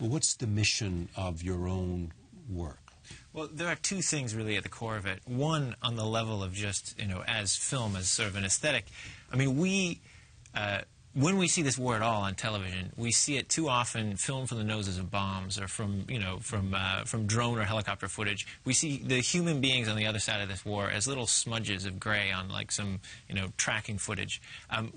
Well, what's the mission of your own work? Well, there are two things really at the core of it. One, on the level of just, as film, as sort of an aesthetic. I mean, when we see this war at all on television, we see it too often filmed from the noses of bombs or from drone or helicopter footage. We see the human beings on the other side of this war as little smudges of gray on like some, tracking footage.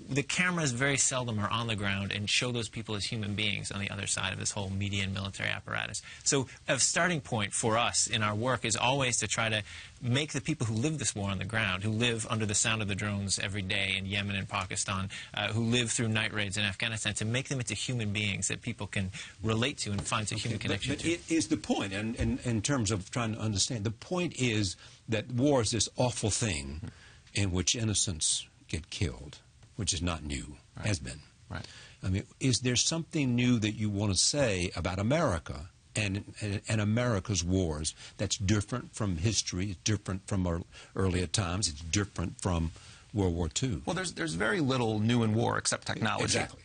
The cameras very seldom are on the ground and show those people as human beings on the other side of this whole media and military apparatus. So a starting point for us in our work is always to try to make the people who live this war on the ground, who live under the sound of the drones every day in Yemen and Pakistan, who live through night raids in Afghanistan, to make them into human beings that people can relate to and find a human connection to. But it is the point, and in terms of trying to understand, the point is that war is this awful thing in which innocents get killed, which is not new, has been. Right. I mean, is there something new that you want to say about America and America's wars that's different from history, it's different from our earlier times, it's different from World War II? Well, there's very little new in war except technology. Exactly.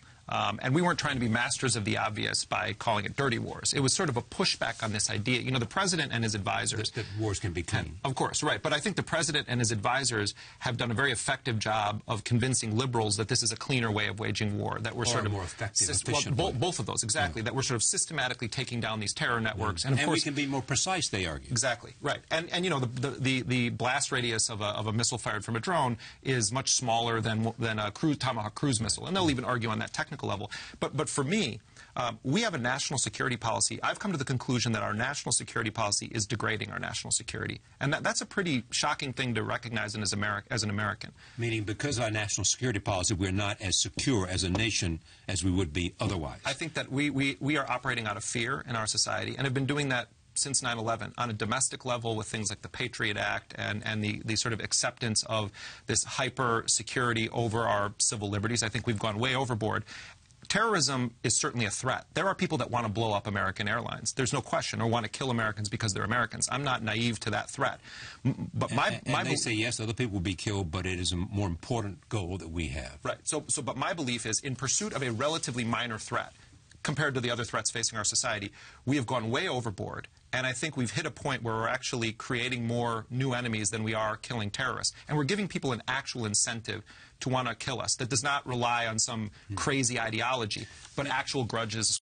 And we weren't trying to be masters of the obvious by calling it dirty wars. It was sort of a pushback on this idea. The president and his advisors... That wars can be clean. Of course, right. But I think the president and his advisors have done a very effective job of convincing liberals that this is a cleaner way of waging war, that we're sort of... more effective, efficient. Well, both of those, exactly. Yeah. That we're sort of systematically taking down these terror networks. And of course, we can be more precise, they argue. Exactly, right. And the blast radius of a missile fired from a drone is much smaller than a Tomahawk cruise missile. And they'll even argue on that technical level. But for me, we have a national security policy. I've come to the conclusion that our national security policy is degrading our national security. And that's a pretty shocking thing to recognize as an American. Meaning because of our national security policy, we're not as secure as a nation as we would be otherwise. I think that we are operating out of fear in our society and have been doing that since 9/11 on a domestic level with things like the Patriot Act and the sort of acceptance of this hyper security over our civil liberties. I think we've gone way overboard. Terrorism is certainly a threat. There are people that want to blow up American airlines. There's no question, or want to kill Americans because they're Americans. I'm not naive to that threat. But they say, yes, other people will be killed, but it is a more important goal that we have. Right. But my belief is, in pursuit of a relatively minor threat, compared to the other threats facing our society, we have gone way overboard. And I think we've hit a point where we're actually creating more new enemies than we are killing terrorists. And we're giving people an actual incentive to want to kill us that does not rely on some crazy ideology, but actual grudges.